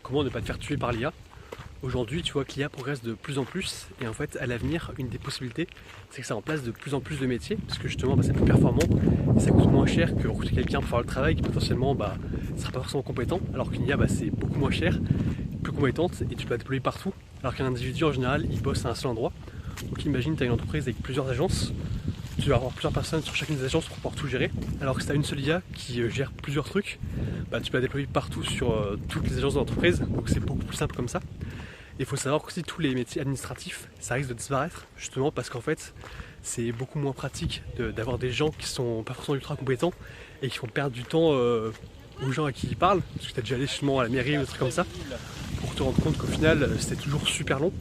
comment ne pas te faire tuer par l'IA. Aujourd'hui, tu vois que l'IA progresse de plus en plus et en fait, à l'avenir, une des possibilités, c'est que ça remplace de plus en plus de métiers parce que justement, c'est plus performant et ça coûte moins cher que recruter quelqu'un pour faire le travail qui potentiellement ne sera pas forcément compétent, alors qu'une IA, c'est beaucoup moins cher, plus compétente et tu peux la déployer partout, alors qu'un individu en général, il bosse à un seul endroit. Donc imagine, tu as une entreprise avec plusieurs agences, tu vas avoir plusieurs personnes sur chacune des agences pour pouvoir tout gérer, alors que si tu as une seule IA qui gère plusieurs trucs, tu peux la déployer partout sur toutes les agences de l'entreprise, donc c'est beaucoup plus simple comme ça. Il faut savoir qu'aussi tous les métiers administratifs, ça risque de disparaître, justement parce qu'en fait, c'est beaucoup moins pratique d'avoir des gens qui sont pas forcément ultra compétents et qui font perdre du temps aux gens à qui ils parlent, parce que tu as déjà allé justement à la mairie ou des trucs comme ça, pour te rendre compte qu'au final, c'était toujours super long.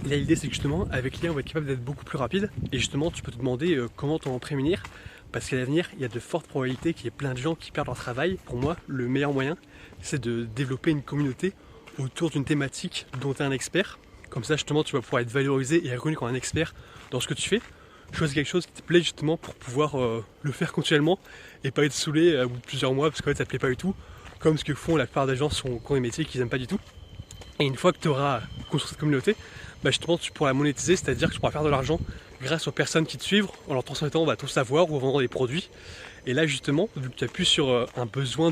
Là, l'idée, c'est que justement, avec l'IA, on va être capable d'être beaucoup plus rapide, et justement, tu peux te demander comment t'en prémunir, parce qu'à l'avenir, il y a de fortes probabilités qu'il y ait plein de gens qui perdent leur travail. Pour moi, le meilleur moyen, c'est de développer une communauté autour d'une thématique dont tu es un expert. Comme ça, justement, tu vas pouvoir être valorisé et reconnu comme un expert dans ce que tu fais. Choisis quelque chose qui te plaît justement pour pouvoir le faire continuellement et pas être saoulé au bout de plusieurs mois parce que ça te plaît pas du tout, comme ce que font la plupart des gens qui ont des métiers qu'ils n'aiment pas du tout. Et une fois que tu auras construit cette communauté, justement tu pourras la monétiser, c'est-à-dire que tu pourras faire de l'argent grâce aux personnes qui te suivent en leur transmettant ton savoir ou en vendant des produits. Et là justement, vu que tu appuies sur un besoin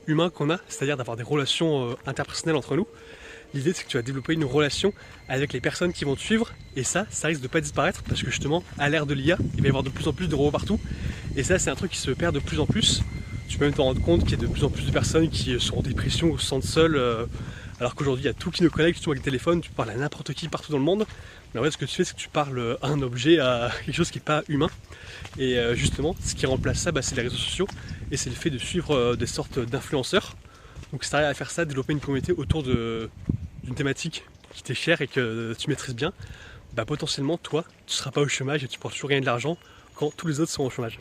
humain qu'on a, c'est-à-dire d'avoir des relations interpersonnelles entre nous, l'idée c'est que tu vas développer une relation avec les personnes qui vont te suivre, et ça risque de pas disparaître parce que justement à l'ère de l'IA, il va y avoir de plus en plus de robots partout, et ça c'est un truc qui se perd de plus en plus. Tu peux même te rendre compte qu'il y a de plus en plus de personnes qui sont en dépression ou se sentent seules, alors qu'aujourd'hui il y a tout qui nous connecte, surtout avec le téléphone, tu parles à n'importe qui partout dans le monde, mais en fait ce que tu fais c'est que tu parles à un objet, à quelque chose qui n'est pas humain, et justement ce qui remplace ça c'est les réseaux sociaux, et c'est le fait de suivre des sortes d'influenceurs. Donc si tu arrives à faire ça, développer une communauté autour d'une thématique qui t'est chère et que tu maîtrises bien, potentiellement toi tu ne seras pas au chômage et tu pourras toujours gagner de l'argent quand tous les autres sont au chômage.